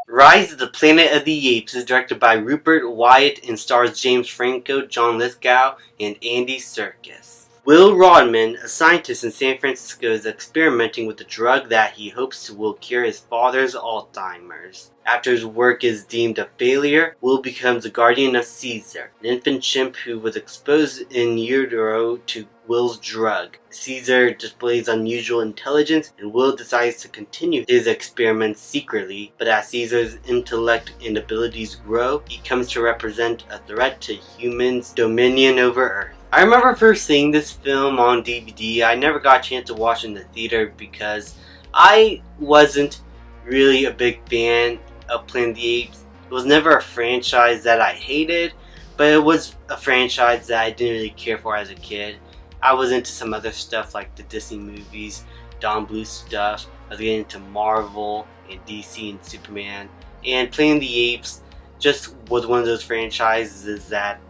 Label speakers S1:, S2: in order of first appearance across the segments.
S1: Rise of the Planet of the Apes is directed by Rupert Wyatt and stars James Franco, John Lithgow, and Andy Serkis. Will Rodman, a scientist in San Francisco, is experimenting with a drug that he hopes will cure his father's Alzheimer's. After his work is deemed a failure, Will becomes a guardian of Caesar, an infant chimp who was exposed in utero to Will's drug. Caesar displays unusual intelligence, and Will decides to continue his experiments secretly, but as Caesar's intellect and abilities grow, he comes to represent a threat to humans' dominion over Earth. I remember first seeing this film on DVD. I never got a chance to watch it in the theater because I wasn't really a big fan of Planet of the Apes. It was never a franchise that I hated, but it was a franchise that I didn't really care for as a kid. I was into some other stuff like the Disney movies, Don Bluth stuff. I was getting into Marvel and DC and Superman. And Planet of the Apes just was one of those franchises that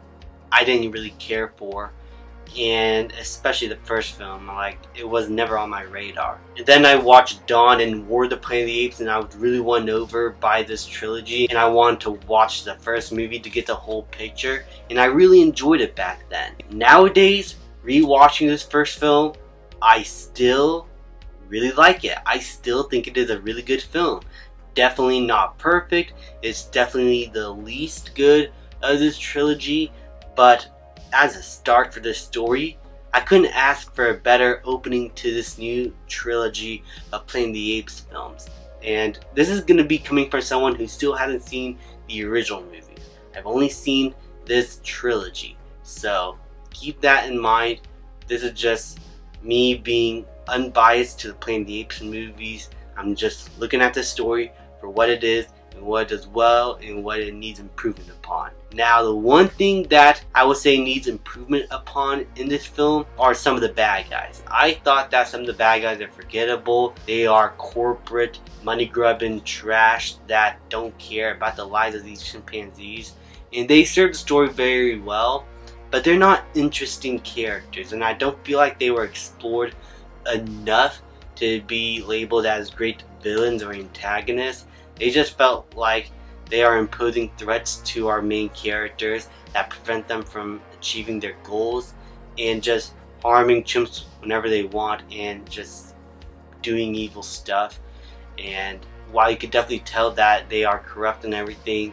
S1: I didn't really care for, and especially the first film, it was never on my radar. And then I watched Dawn and War of the Planet of the Apes, and I was really won over by this trilogy, and I wanted to watch the first movie to get the whole picture, and I really enjoyed it back then. Nowadays, rewatching this first film, I still really like it. I still think it is a really good film. Definitely not perfect. It's definitely the least good of this trilogy. But as a start for this story, I couldn't ask for a better opening to this new trilogy of Planet of the Apes films. And this is going to be coming from someone who still hasn't seen the original movie. I've only seen this trilogy. So keep that in mind. This is just me being unbiased to the Planet of the Apes movies. I'm just looking at this story for what it is, and what it does well, and what it needs improvement upon. Now, the one thing that I would say needs improvement upon in this film are some of the bad guys. I thought that some of the bad guys are forgettable. They are corporate, money-grubbing trash that don't care about the lives of these chimpanzees. And they serve the story very well, but they're not interesting characters, and I don't feel like they were explored enough to be labeled as great villains or antagonists. They just felt like they are imposing threats to our main characters that prevent them from achieving their goals, and just harming chimps whenever they want and just doing evil stuff. And while you could definitely tell that they are corrupt and everything,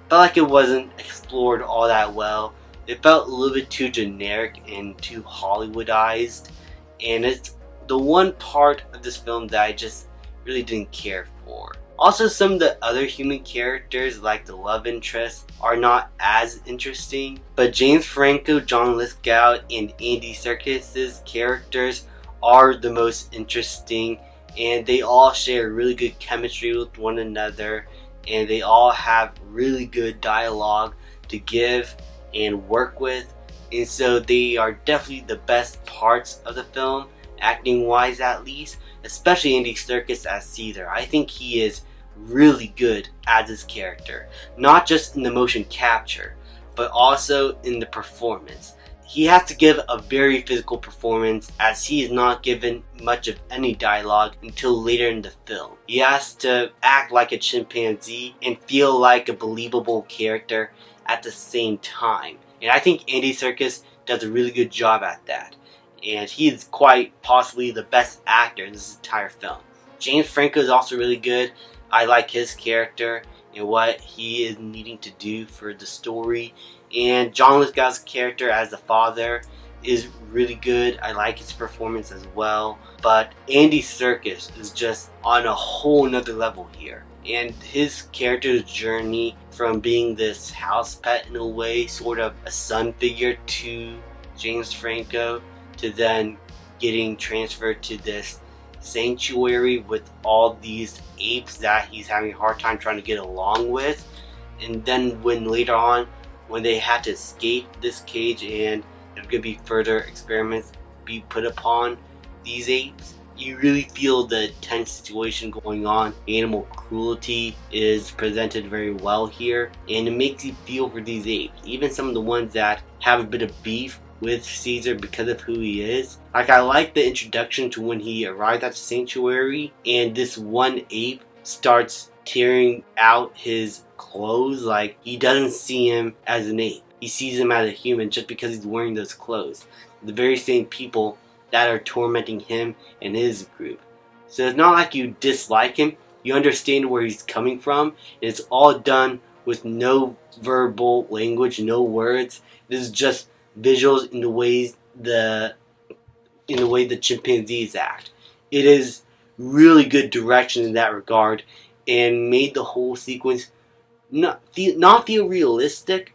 S1: felt like it wasn't explored all that well. It felt a little bit too generic and too Hollywoodized, and it's the one part of this film that I just really didn't care for. Also, some of the other human characters, like the love interest, are not as interesting, but James Franco, John Lithgow, and Andy Serkis' characters are the most interesting, and they all share really good chemistry with one another, and they all have really good dialogue to give and work with, and so they are definitely the best parts of the film, acting wise at least, especially Andy Serkis as Caesar. I think he is really good as his character, not just in the motion capture, but also in the performance. He has to give a very physical performance, as he is not given much of any dialogue until later in the film. He has to act like a chimpanzee and feel like a believable character at the same time, and I think Andy Serkis does a really good job at that, and he is quite possibly the best actor in this entire film. James Franco is also really good. I like his character and what he is needing to do for the story. And John Lithgow's character as the father is really good. I like his performance as well. But Andy Serkis is just on a whole nother level here. And his character's journey from being this house pet in a way, sort of a son figure to James Franco, to then getting transferred to this sanctuary with all these apes that he's having a hard time trying to get along with, and then when later on when they had to escape this cage and there's going to be further experiments be put upon these apes, you really feel the tense situation going on. Animal cruelty is presented very well here, and it makes you feel for these apes, even some of the ones that have a bit of beef with Caesar because of who he is. Like, I like the introduction to when he arrives at the sanctuary and this one ape starts tearing out his clothes. Like, he doesn't see him as an ape. He sees him as a human just because he's wearing those clothes. The very same people that are tormenting him and his group. So it's not like you dislike him. You understand where he's coming from. And it's all done with no verbal language, no words. This is just visuals in the way the chimpanzees act. It is really good direction in that regard, and made the whole sequence not feel realistic,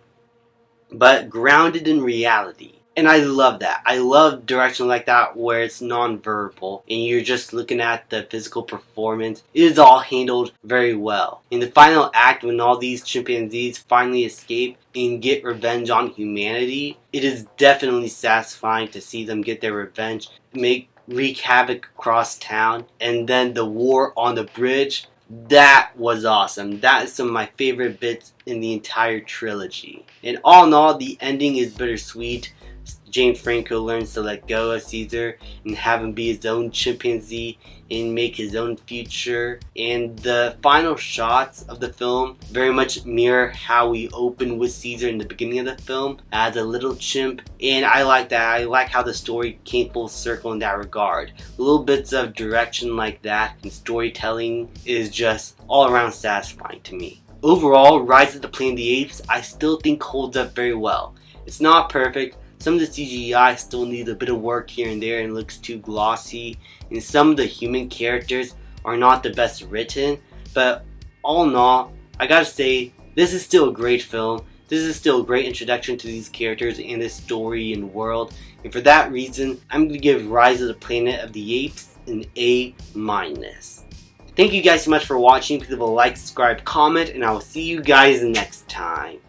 S1: but grounded in reality. And I love that. I love direction like that where it's non-verbal and you're just looking at the physical performance. It is all handled very well. In the final act, when all these chimpanzees finally escape and get revenge on humanity, it is definitely satisfying to see them get their revenge, wreak havoc across town, and then the war on the bridge. That was awesome. That is some of my favorite bits in the entire trilogy. And all in all, the ending is bittersweet. James Franco learns to let go of Caesar and have him be his own chimpanzee and make his own future. And the final shots of the film very much mirror how we open with Caesar in the beginning of the film as a little chimp. And I like that. I like how the story came full circle in that regard. Little bits of direction like that and storytelling is just all around satisfying to me. Overall, Rise of the Planet of the Apes I still think holds up very well. It's not perfect. Some of the CGI still needs a bit of work here and there and looks too glossy, and some of the human characters are not the best written, but all in all, I gotta say, this is still a great film. This is still a great introduction to these characters and this story and world, and for that reason, I'm gonna give Rise of the Planet of the Apes an A-. Thank you guys so much for watching. Please leave a like, subscribe, comment, and I will see you guys next time.